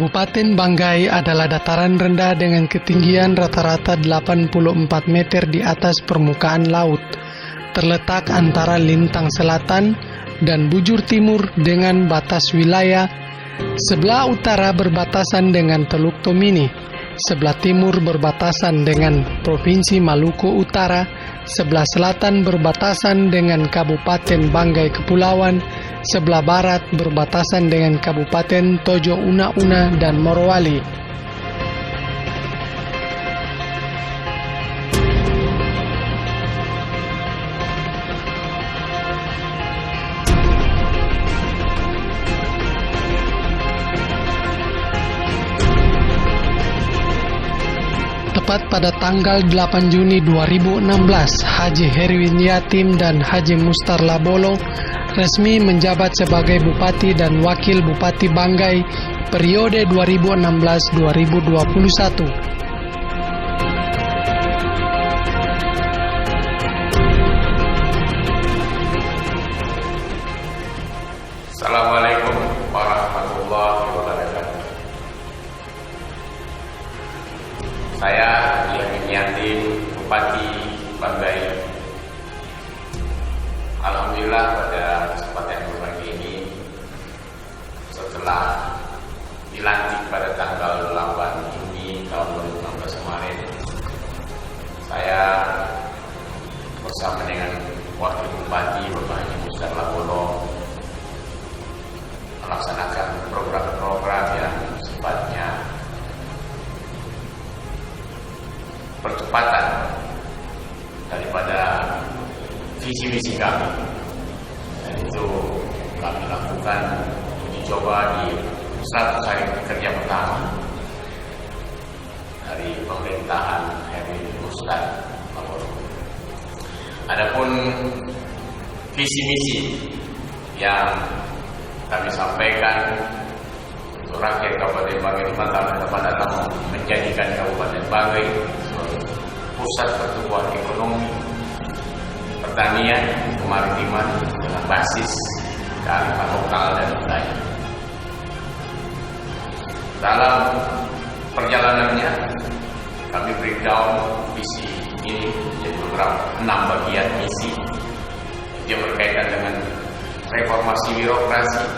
Kabupaten Banggai adalah dataran rendah dengan ketinggian rata-rata 84 meter di atas permukaan laut, terletak antara lintang selatan dan bujur timur dengan batas wilayah. Sebelah utara berbatasan dengan Teluk Tomini, sebelah timur berbatasan dengan Provinsi Maluku Utara, sebelah selatan berbatasan dengan Kabupaten Banggai Kepulauan, sebelah barat berbatasan dengan Kabupaten Tojo Una-Una dan Morowali. Tepat pada tanggal 8 Juni 2016, Haji Herwin Yatim dan Haji Mustar Labolo resmi menjabat sebagai Bupati dan Wakil Bupati Banggai periode 2016-2021. Assalamualaikum warahmatullahi wabarakatuh. Saya Herwin Yatim, Bupati Banggai. Alhamdulillah pada kesempatan yang berbagi ini, setelah dilantik pada tanggal 8 Juni tahun 2016 kemarin, saya bersama dengan Wakil Bupati Bapak Haji Mustar Labolo melaksanakan program-program yang sifatnya percepatan daripada visi-misi kami, dan itu kami lakukan uji coba di 100 hari kerja pertama dari pemerintahan Herwin Mustar Labolo. Adapun visi-misi yang kami sampaikan untuk rakyat Kabupaten Banggai di 5 tahun ke depan adalah menjadikan Kabupaten Banggai sebagai pusat pertumbuhan ekonomi, pertanian, kemaritiman dengan basis kearifan lokal dan budaya. Dalam perjalanannya, kami breakdown visi ini menjadi beberapa 6 bagian misi yang berkaitan dengan reformasi birokrasi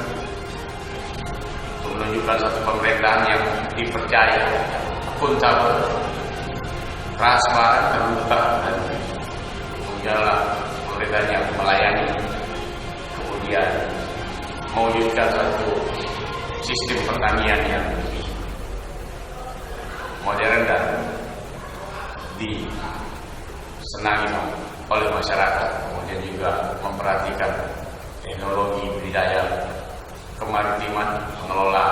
untuk menunjukkan satu pemerintahan yang dipercaya, akuntabel, transparan, terbuka, dan menjalankan pemerintahan yang melayani. Kemudian mewujudkan satu sistem pertanian yang lebih modern dan disenangi oleh masyarakat. Kemudian juga memperhatikan teknologi budidaya kemaritiman, mengelola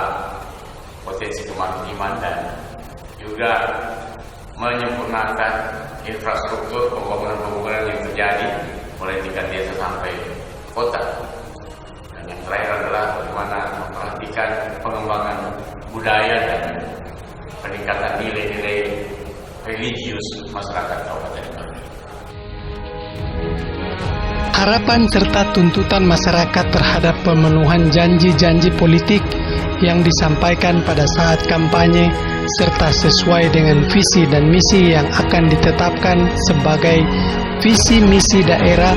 potensi kemaritiman, dan juga menyempurnakan infrastruktur pembangunan yang terjadi mulai tingkat desa sampai kota. Dan yang terakhir adalah bagaimana memperhatikan pengembangan budaya dan peningkatan nilai-nilai religius masyarakat Kabupaten Banggai. Harapan serta tuntutan masyarakat terhadap pemenuhan janji-janji politik yang disampaikan pada saat kampanye serta sesuai dengan visi dan misi yang akan ditetapkan sebagai visi misi daerah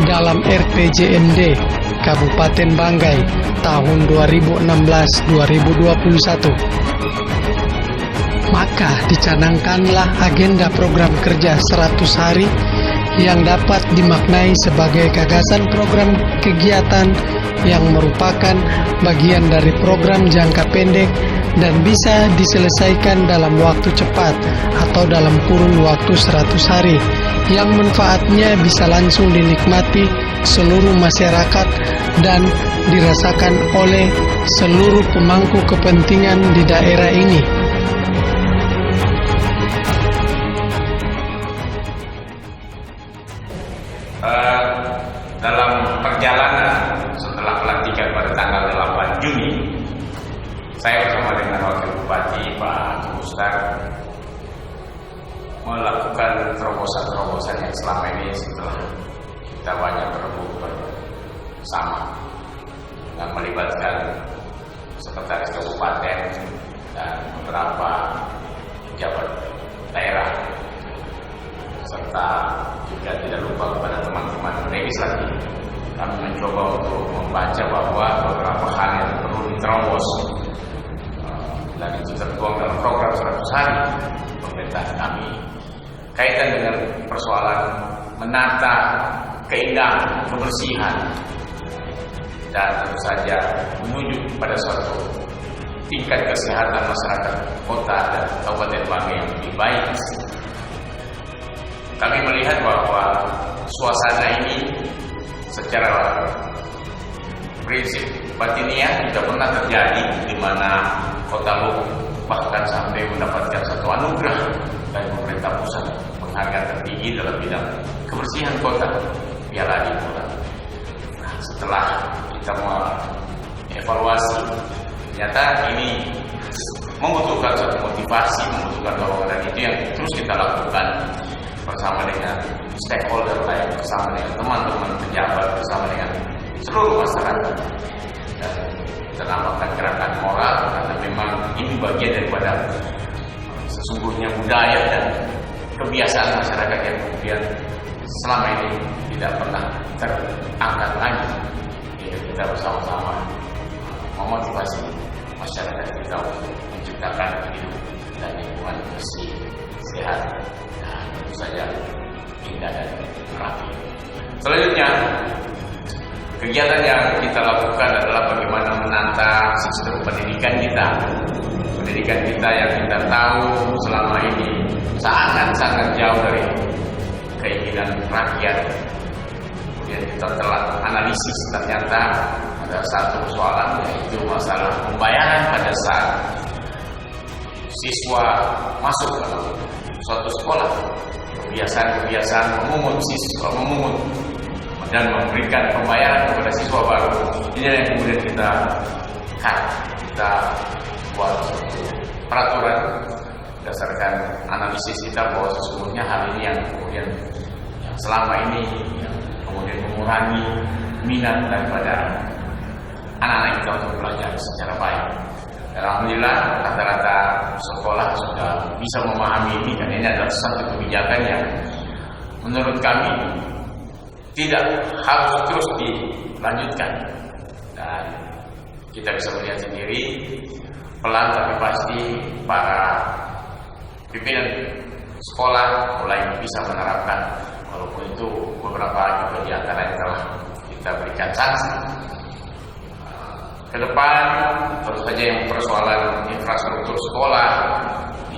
dalam RPJMD Kabupaten Banggai tahun 2016-2021. Maka dicanangkanlah agenda program kerja 100 hari yang dapat dimaknai sebagai gagasan program kegiatan yang merupakan bagian dari program jangka pendek dan bisa diselesaikan dalam waktu cepat atau dalam kurun waktu 100 hari yang manfaatnya bisa langsung dinikmati seluruh masyarakat dan dirasakan oleh seluruh pemangku kepentingan di daerah ini. Dalam perjalanan setelah pelantikan pada tanggal 8 Juni, saya bersama dengan Wakil Bupati Pak Mustar melakukan terobosan-terobosan yang selama ini setelah kita banyak berebut bersama dengan melibatkan sekretaris kabupaten dan beberapa pejabat daerah, serta juga tidak lupa kepada teman-teman legislatif. Kami mencoba untuk membaca bahwa beberapa hal yang perlu diterobos dan itu tertuang dalam program 100 hari pemerintahan kami kaitan dengan persoalan menata keindahan, kebersihan, dan tentu saja menuju pada suatu tingkat kesehatan masyarakat kota dan Kabupaten Banggai yang lebih baik. Kami melihat bahwa suasana ini secara prinsip batiniah tidak pernah terjadi di mana Kota Luhuk bahkan sampai mendapatkan satu anugerah dari pemerintah pusat, penghargaan tertinggi dalam bidang kebersihan kota, Piala Adipura. Nah, setelah kita mengevaluasi, ternyata ini membutuhkan satu motivasi, membutuhkan dorongan, dan itu yang terus kita lakukan bersama dengan stakeholder lain, bersama dengan teman-teman pejabat, bersama dengan seluruh masyarakat. Dan kita namakan gerakan moral karena memang ini bagian daripada sesungguhnya budaya dan kebiasaan masyarakat yang kemudian selama ini tidak pernah terangkat lagi. Ya, kita bersama-sama memotivasi masyarakat kita untuk menciptakan hidup dan lingkungan bersih, sehat, dan tentu saja indah dan rapi. Selanjutnya, kegiatan yang kita lakukan adalah bagaimana menata sistem pendidikan kita. Pendidikan kita yang kita tahu selama ini sangat-sangat jauh dari keinginan rakyat. Kemudian kita telah analisis, ternyata ada satu persoalan, yaitu masalah pembayaran pada saat siswa masuk ke suatu sekolah. Kebiasaan memungut siswa, memungut dan memberikan pembayaran kepada siswa baru. Ini yang kemudian kita buat suatu peraturan berdasarkan analisis kita bahwa sesungguhnya hal ini yang kemudian selama ini yang kemudian mengurangi minat daripada anak-anak kita untuk belajar secara baik. Alhamdulillah rata-rata sekolah sudah bisa memahami ini, dan ini adalah satu kebijakan yang menurut kami tidak harus terus dilanjutkan. Dan kita bisa melihat sendiri pelan tapi pasti para pimpinan sekolah mulai bisa menerapkan, walaupun itu beberapa juga di antaranya telah kita berikan sanksi. Ke depan tentu saja yang persoalan infrastruktur sekolah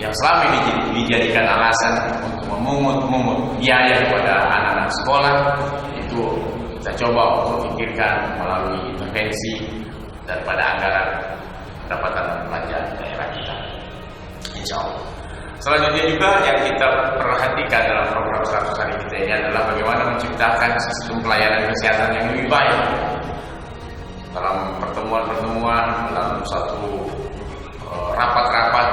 yang selama ini dijadikan alasan untuk memungut biaya kepada anak-anak sekolah, itu kita coba untuk pikirkan melalui intervensi daripada anggaran pendapatan belanja daerah kita, insya Allah. Selanjutnya juga yang kita perhatikan dalam program 100 hari kita ini adalah bagaimana menciptakan sistem pelayanan kesehatan yang lebih baik. Dalam pertemuan-pertemuan, dalam satu rapat-rapat,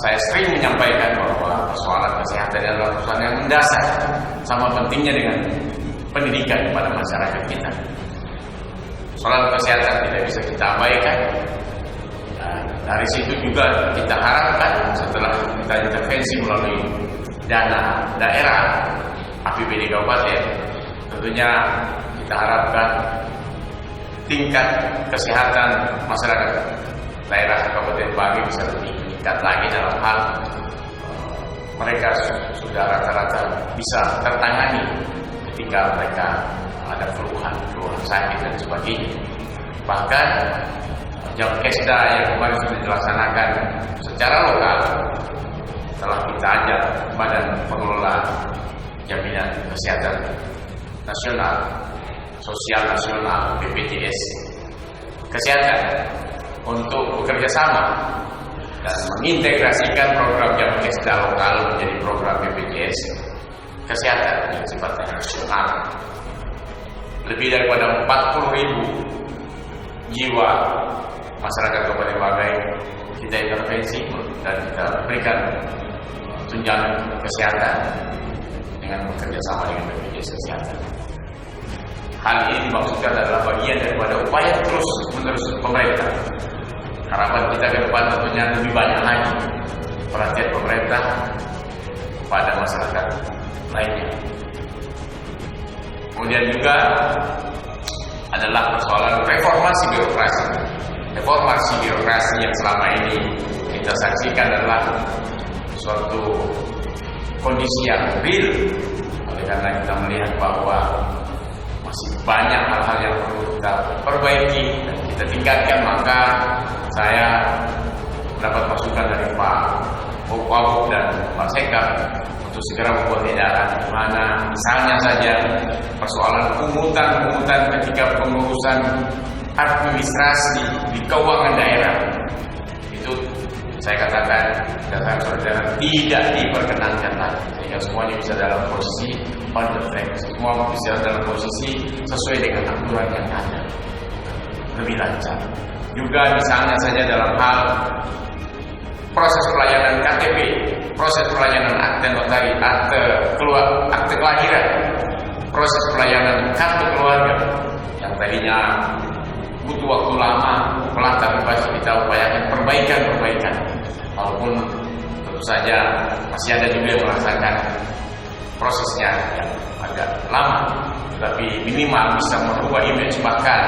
saya sering menyampaikan bahwa persoalan kesehatan adalah persoalan yang mendasar, sama pentingnya dengan pendidikan kepada masyarakat kita. Persoalan kesehatan tidak bisa kita abaikan. Dan dari situ juga kita harapkan setelah kita intervensi melalui dana daerah, APBD kabupaten, tentunya kita harapkan tingkat kesehatan masyarakat daerah Kabupaten Banggai bisa lebih meningkat lagi dalam hal mereka sudah rata-rata bisa tertangani ketika mereka ada keluhan sakit dan sebagainya. Bahkan Jamkesda yang kemarin sudah dilaksanakan secara lokal telah kita ajak Badan Pengelola Jaminan Kesehatan Nasional, Sosial Nasional, BPJS Kesehatan untuk bekerja sama dan mengintegrasikan program Jamkesda lokal menjadi program BPJS Kesehatan yang sifatnya nasional. Lebih daripada 40.000 jiwa masyarakat Kabupaten Banggai kita intervensi dan kita berikan tunjangan kesehatan dengan bekerja sama dengan BPJS Kesehatan. Hal ini dimaksudkan adalah bagian daripada upaya terus-menerus pemerintah harapan kita ke depan tentunya lebih banyak lagi perhatian pemerintah pada masyarakat lainnya. Kemudian juga adalah persoalan reformasi birokrasi. Reformasi birokrasi yang selama ini kita saksikan adalah suatu kondisi yang real. Oleh karena kita melihat bahwa masih banyak hal-hal yang perlu kita perbaiki dan kita tingkatkan, maka saya mendapat masukan dari Pak Wagub dan Pak Sekap untuk segera membuat edaran di mana misalnya saja persoalan pungutan ketika pengurusan administrasi di keuangan daerah itu saya katakan saudara tidak diperkenankan lagi, sehingga semuanya bisa dalam posisi on the track, semua bisa dalam posisi sesuai dengan aturan yang ada, lebih lancar. Juga misalnya saja dalam hal proses pelayanan KTP, proses pelayanan akte notari, akte kelahiran, proses pelayanan kartu keluarga yang tadinya butuh waktu lama, tapi kita upayakan perbaikan. Walaupun tentu saja masih ada juga yang merasakan prosesnya yang agak lama, tetapi minimal bisa merubah image. Bahkan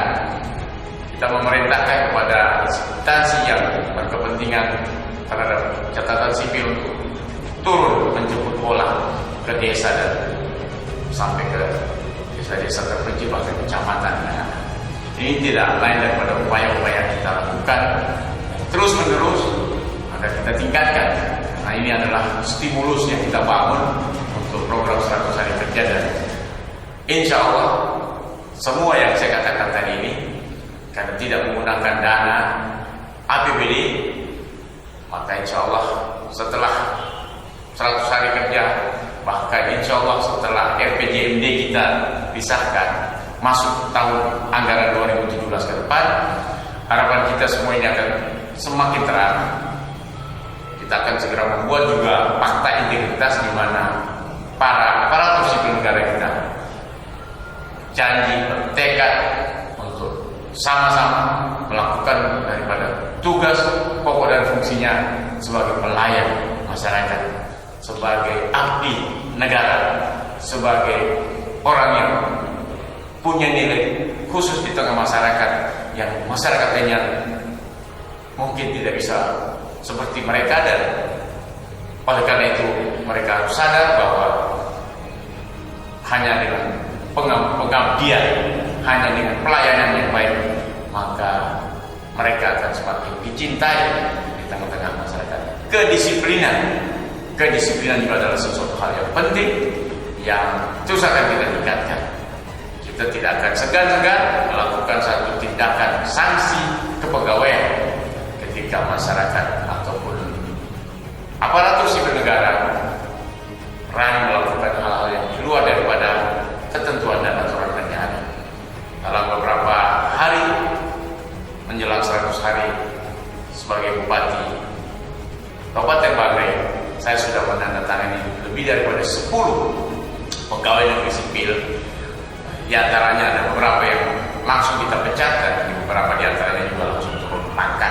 kita memerintahkan kepada instansi yang berkepentingan terhadap catatan sipil untuk turun menjemput bola ke desa dan sampai ke desa-desa terpencil bahkan kecamatan. Ini tidak lain daripada upaya-upaya kita lakukan terus menerus agar kita tingkatkan. Nah, ini adalah stimulus yang kita bangun untuk program 100 hari kerja, dan insya Allah semua yang saya katakan tadi ini karena tidak menggunakan dana APBD, maka insya Allah setelah 100 hari kerja, bahkan insya Allah setelah RPJMD kita disahkan masuk tahun anggaran 2017 ke depan, harapan kita semua ini akan semakin terang. Kita akan segera membuat juga fakta integritas di mana para aparatur sipil negara kita janji bertekad untuk sama-sama melakukan daripada tugas pokok dan fungsinya sebagai pelayan masyarakat, sebagai abdi negara, sebagai orang yang punya nilai khusus di tengah masyarakat yang masyarakat lainnya mungkin tidak bisa seperti mereka, dan oleh karena itu mereka harus sadar bahwa hanya dengan pengabdian, hanya dengan pelayanan yang baik, maka mereka akan semakin dicintai di tengah-tengah masyarakat. Kedisiplinan juga adalah sesuatu hal yang penting yang terus akan kita tingkatkan. Kita tidak akan segan-segan melakukan satu tindakan sanksi kepegawaian ketika masyarakat ataupun aparatur sipil negara berani melakukan hal-hal yang di luar daripada ketentuan dan aturan yang ada. Dalam beberapa hari menjelang 100 hari sebagai Bupati Kabupaten Banggai, saya sudah menandatangani lebih daripada 10 pegawai negeri sipil. Di antaranya ada beberapa yang langsung kita pecat, dan beberapa di antaranya juga langsung turun pangkat.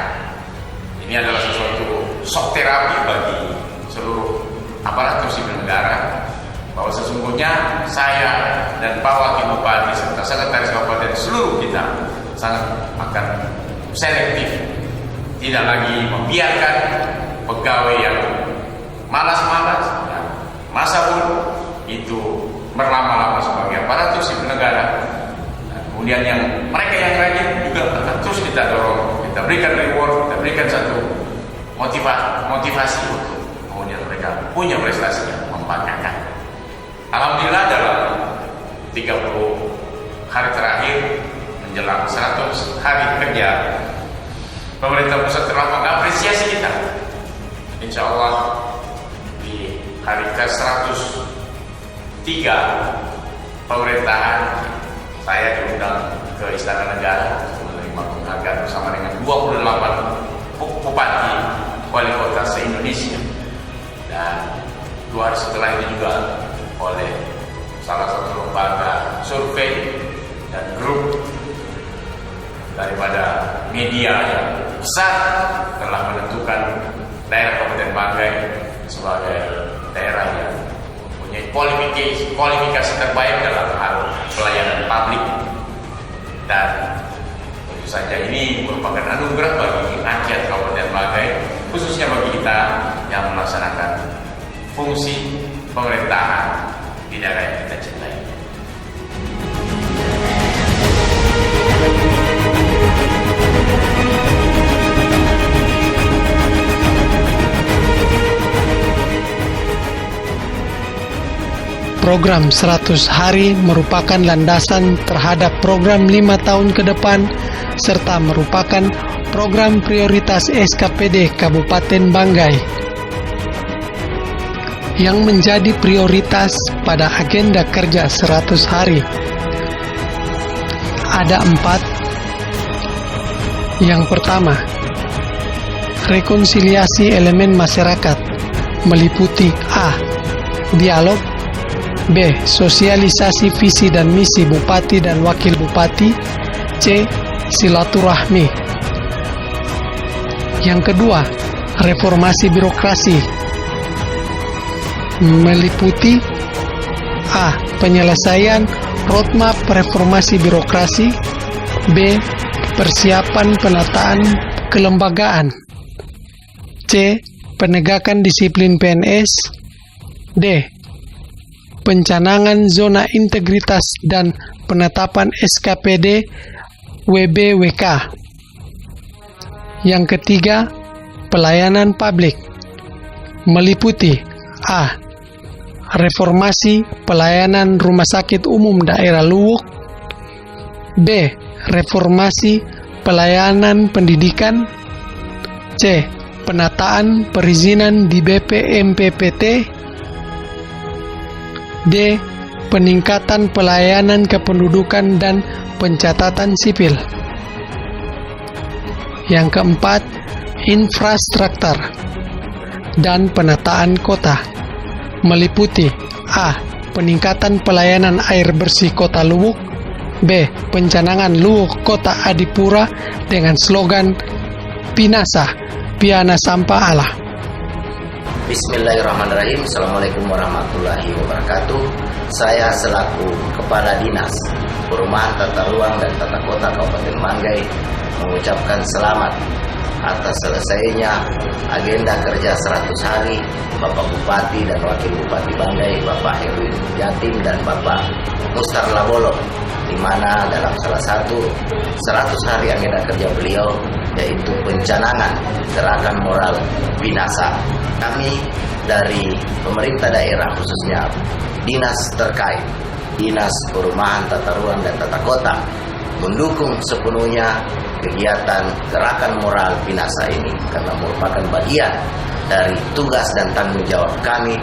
Ini adalah sesuatu shock terapi bagi seluruh aparatur sipil negara, bahwa sesungguhnya saya dan Pak Wakil Bupati serta Sekretaris Kabupaten seluruh kita sangat akan selektif, tidak lagi membiarkan pegawai yang malas-malas, masa pun itu berlama-lama sebagai aparatur sipil negara. Nah, kemudian yang mereka yang rajin juga akan terus kita dorong, kita berikan reward, kita berikan satu motivasi untuk kemudian mereka punya prestasi yang membanggakan. Alhamdulillah dalam 30 hari terakhir menjelang 100 hari kerja, pemerintah pusat telah mengapresiasi kita. Insya Allah di hari ke-103 pemerintahan, saya diundang ke Istana Negara untuk menerima penghargaan bersama dengan 28 bupati wali kota se-Indonesia, dan 2 hari setelah itu juga oleh salah satu lembaga survei dan grup daripada media yang pusat telah menentukan daerah Kabupaten Banggai sebagai daerah yang mempunyai kualifikasi terbaik dalam hal pelayanan publik, dan tentu saja ini merupakan anugerah bagi rakyat Kabupaten Banggai, khususnya bagi kita yang melaksanakan fungsi pemerintahan di daerah yang kita cintai. Program 100 hari merupakan landasan terhadap program 5 tahun ke depan serta merupakan program prioritas SKPD Kabupaten Banggai yang menjadi prioritas pada agenda kerja 100 hari. Ada 4. Yang pertama, rekonsiliasi elemen masyarakat meliputi A. Dialog, B. Sosialisasi visi dan misi Bupati dan Wakil Bupati, C. Silaturahmi. Yang kedua, reformasi birokrasi meliputi A. Penyelesaian roadmap reformasi birokrasi, B. Persiapan penataan kelembagaan, C. Penegakan disiplin PNS, D. Pencanangan zona integritas dan penetapan SKPD WBWK. Yang ketiga, pelayanan publik meliputi A. Reformasi pelayanan Rumah Sakit Umum Daerah Luwuk, B. Reformasi pelayanan pendidikan, C. Penataan perizinan di BPMPPT, D. Peningkatan pelayanan kependudukan dan pencatatan sipil. Yang keempat, infrastruktur dan penataan kota meliputi A. Peningkatan pelayanan air bersih Kota Luwuk, B. Pencanangan Luwuk Kota Adipura dengan slogan Pinasa, Piana Sampah Allah. Bismillahirrahmanirrahim. Assalamualaikum warahmatullahi wabarakatuh. Saya selaku Kepala Dinas Perumahan Tata Ruang dan Tata Kota Kabupaten Banggai mengucapkan selamat atas selesainya agenda kerja 100 hari Bapak Bupati dan Wakil Bupati Banggai, Bapak Herwin Yatim dan Bapak Mustar Labolo, di mana dalam salah satu 100 hari agenda kerja beliau yaitu pencanangan gerakan moral Pinasa. Kami dari pemerintah daerah, khususnya dinas terkait, Dinas Perumahan Tata Ruang dan Tata Kota, mendukung sepenuhnya kegiatan gerakan moral Pinasa ini karena merupakan bagian dari tugas dan tanggung jawab kami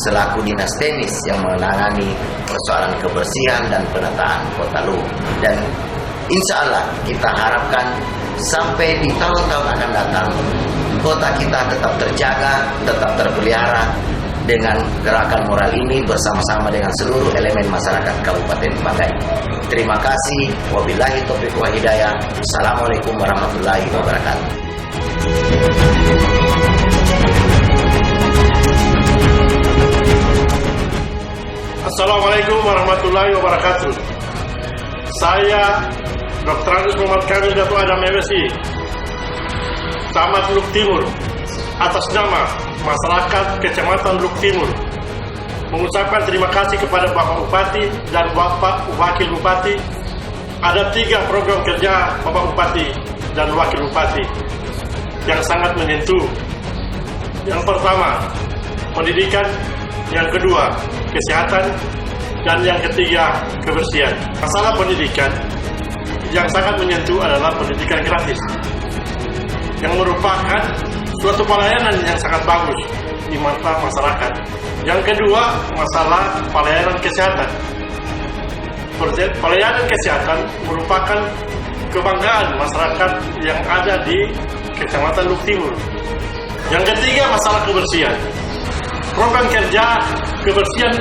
selaku dinas teknis yang menangani persoalan kebersihan dan penataan Kota Luwuk. Dan insya Allah kita harapkan sampai di tahun-tahun akan datang kota kita tetap terjaga, tetap terpelihara dengan gerakan moral ini bersama-sama dengan seluruh elemen masyarakat Kabupaten Banggai. Terima kasih. Wabillahi taufiq wa hidayah. Assalamualaikum warahmatullahi wabarakatuh. Assalamualaikum warahmatullahi wabarakatuh. Saya Dr. Anus Muhammad Kamil Dato' Adam MSI, Camat Luwuk Timur, atas nama masyarakat Kecamatan Luwuk Timur mengucapkan terima kasih kepada Bapak Bupati dan Bapak Wakil Bupati. Ada 3 program kerja Bapak Bupati dan Wakil Bupati yang sangat menyentuh. Yang pertama, pendidikan. Yang kedua, kesehatan. Dan yang ketiga, kebersihan. Masalah pendidikan yang sangat menyentuh adalah pendidikan gratis, yang merupakan suatu pelayanan yang sangat bagus di mata masyarakat. Yang kedua, masalah pelayanan kesehatan. Pelayanan kesehatan merupakan kebanggaan masyarakat yang ada di Kecamatan Luwuk Timur. Yang ketiga, masalah kebersihan. Program kerja kebersihan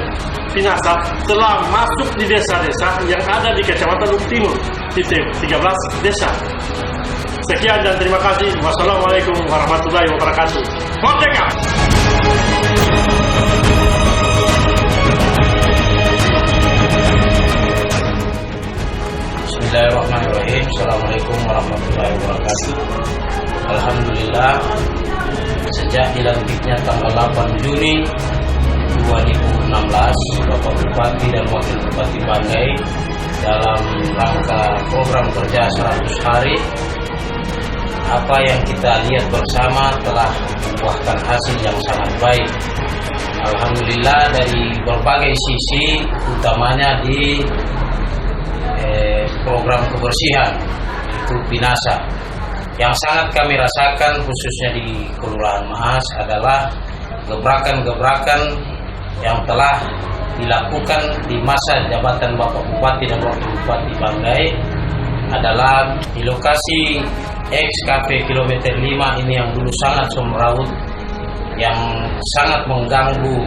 Pinasa telah masuk di desa-desa yang ada di Kecamatan Luwuk Timur, di 13 desa. Sekian dan terima kasih. Wassalamualaikum warahmatullahi wabarakatuh. Merdeka! Bismillahirrahmanirrahim. Assalamualaikum warahmatullahi wabarakatuh. Alhamdulillah, sejak dilantiknya tanggal 8 Juni 2016, Bapak Bupati dan Wakil Bupati Banggai dalam rangka program kerja 100 hari, apa yang kita lihat bersama telah membuahkan hasil yang sangat baik. Alhamdulillah, dari berbagai sisi, utamanya di program kebersihan, itu Pinasa. Yang sangat kami rasakan khususnya di Kelurahan Mahas adalah gebrakan-gebrakan yang telah dilakukan di masa jabatan Bapak Bupati dan Wakil Bupati Banggai adalah di lokasi XKP kilometer 5 ini yang dulu sangat semeraut, yang sangat mengganggu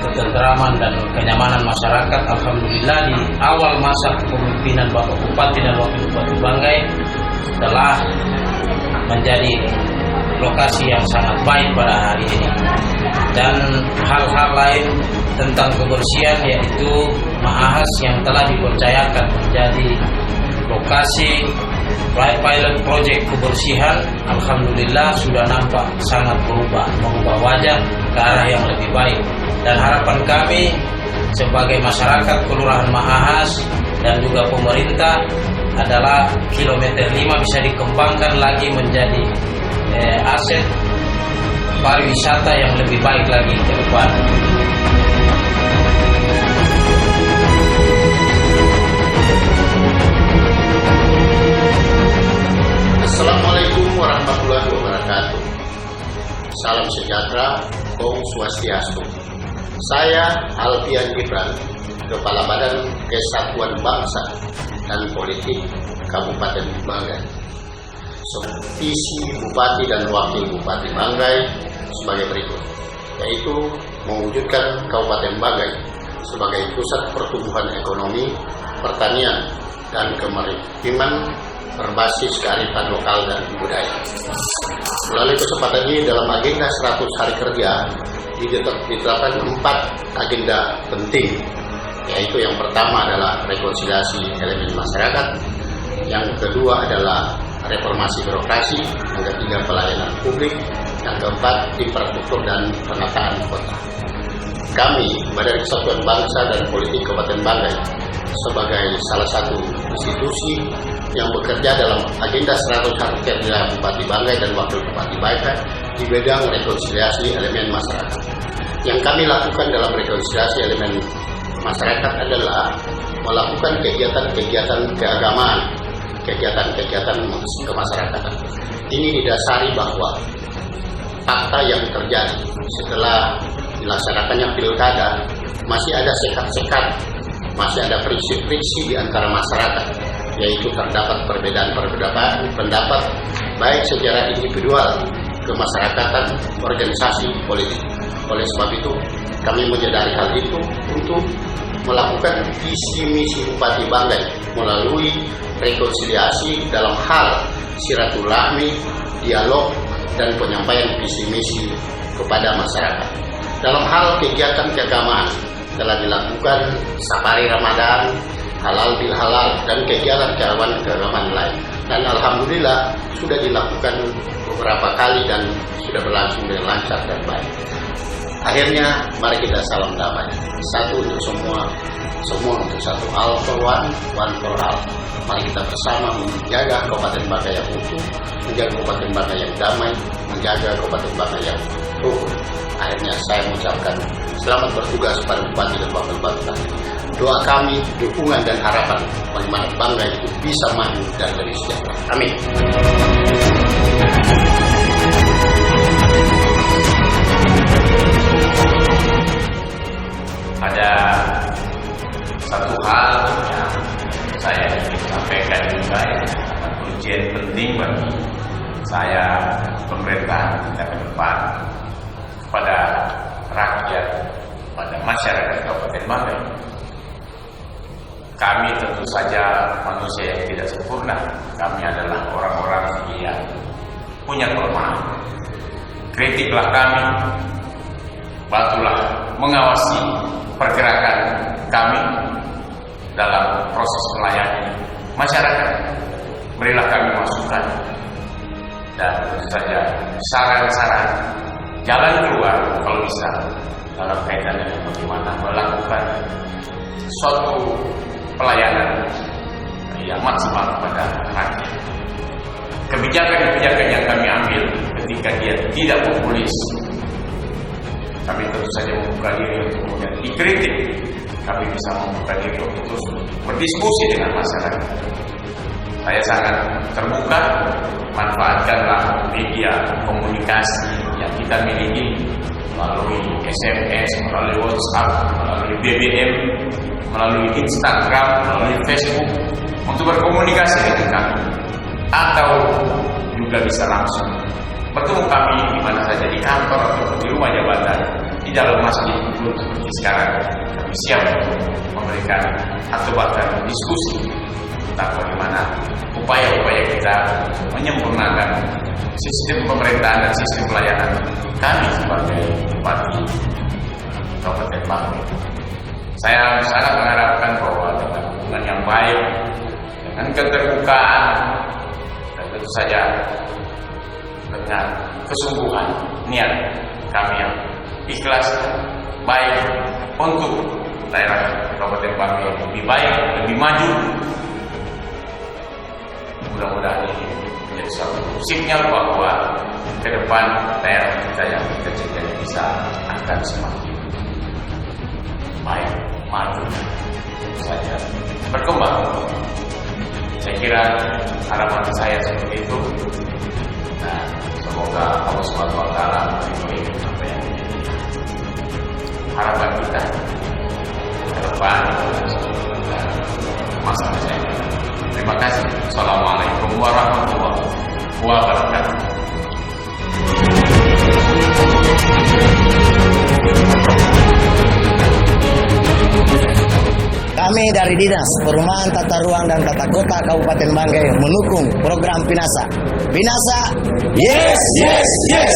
ketentraman dan kenyamanan masyarakat. Alhamdulillah, di awal masa kepemimpinan Bapak Bupati dan Wakil Bupati Banggai telah menjadi lokasi yang sangat baik pada hari ini. Dan hal-hal lain tentang kebersihan, yaitu Mahas yang telah dipercayakan menjadi lokasi pilot project kebersihan, alhamdulillah sudah nampak sangat mengubah wajah ke arah yang lebih baik. Dan harapan kami sebagai masyarakat Kelurahan Mahas dan juga pemerintah adalah kilometer 5 bisa dikembangkan lagi menjadi aset pariwisata yang lebih baik lagi ke depan. Assalamualaikum warahmatullahi wabarakatuh. Salam sejahtera, Om Swastiastu. Saya Alfian Gibran, Kepala Badan Kesatuan Bangsa dan Politik Kabupaten Banggai. Visi Bupati dan Wakil Bupati Banggai sebagai berikut, yaitu mewujudkan Kabupaten Banggai sebagai pusat pertumbuhan ekonomi, pertanian, dan kemaritiman berbasis kearifan lokal dan budaya. Melalui kesempatan ini, dalam agenda 100 hari kerja ditetapkan 4 agenda penting, yaitu yang pertama adalah rekonsiliasi elemen masyarakat, yang kedua adalah reformasi birokrasi, yang ketiga pelayanan publik, yang keempat infrastruktur dan penataan kota. Kami, Badan Kesatuan Bangsa dan Politik Kabupaten Banggai, sebagai salah satu institusi yang bekerja dalam agenda 100 hari kerja Bupati Banggai dan Wakil Bupati Banggai di bidang rekonsiliasi elemen masyarakat. Yang kami lakukan dalam rekonsiliasi elemen masyarakat adalah melakukan kegiatan-kegiatan keagamaan, kegiatan-kegiatan kemasyarakatan. Ini didasari bahwa fakta yang terjadi setelah dilaksanakannya pilkada, masih ada sekat-sekat, masih ada friksi-friksi di antara masyarakat, yaitu terdapat perbedaan pendapat baik secara individual, kemasyarakatan, organisasi, politik. Oleh sebab itu, kami menyadari hal itu untuk melakukan visi misi Bupati Banggai melalui rekonsiliasi dalam hal silaturahmi, dialog, dan penyampaian visi misi kepada masyarakat. Dalam hal kegiatan keagamaan telah dilakukan safari Ramadan, halal bil halal, dan kegiatan keagamaan lain. Dan alhamdulillah sudah dilakukan beberapa kali dan sudah berlangsung dengan lancar dan baik. Akhirnya, mari kita salam damai. Satu untuk semua, semua untuk satu. All for one, one for all. Mari kita bersama menjaga Kabupaten Banggai yang utuh, menjaga Kabupaten Banggai yang damai, menjaga Kabupaten Banggai yang rukun. Akhirnya saya mengucapkan selamat bertugas pada Bupati dan Wakil Bupati. Doa kami, dukungan dan harapan bagaimana Banggai itu bisa maju dan lebih sejahtera. Amin. Ada satu hal yang saya ingin sampaikan juga, yang ujian penting bagi saya, pemerintahan kita ke depan, kepada rakyat, pada masyarakat Kabupaten Banggai. kami tentu saja manusia yang tidak sempurna. Kami adalah orang-orang yang punya kelemahan. Kritiklah kami, bantulah mengawasi pergerakan kami dalam proses melayani masyarakat. Berilah kami masukan dan tentu saja saran-saran jalan keluar kalau bisa dalam kaitan dengan bagaimana melakukan suatu pelayanan yang maksimal kepada rakyat. Kebijakan-kebijakan yang kami ambil ketika dia tidak populis, kami tentu saja membuka diri untuk kemudian dikritik. Kami bisa membuka diri untuk berdiskusi dengan masyarakat. Saya sangat terbuka, manfaatkanlah media komunikasi yang kita miliki melalui SMS, melalui WhatsApp, melalui BBM, melalui Instagram, melalui Facebook untuk berkomunikasi dengan kami, atau juga bisa langsung bertemu kami di mana saja, di kantor atau di rumah jabatan, di dalam masjid pun seperti sekarang. Kami siap untuk memberikan atau bahkan diskusi tentang bagaimana upaya-upaya kita menyempurnakan sistem pemerintahan dan sistem pelayanan kami sebagai Bupati Kabupaten Banggai. Saya sangat mengharapkan bahwa dengan hubungan yang baik, dengan keterbukaan, dan tentu saja dengan kesungguhan niat kami yang ikhlas baik untuk daerah Kabupaten Banggai lebih baik, lebih maju. Mudah-mudahan ini menjadi suatu sinyal bahwa ke depan daerah kita yang kita cintai bisa akan semakin baik, maju, saja berkembang. Saya kira harapan saya seperti itu. Nah, semoga Allah Subhanahu wa Ta'ala meridhoi apa yang menjadi harapan kita ke depan masa saya. Terima kasih. Assalamualaikum warahmatullahi wabarakatuh. Kami dari Dinas Perumahan Tata Ruang dan Tata Kota Kabupaten Banggai mendukung program Pinasa. Pinasa, yes, yes, yes.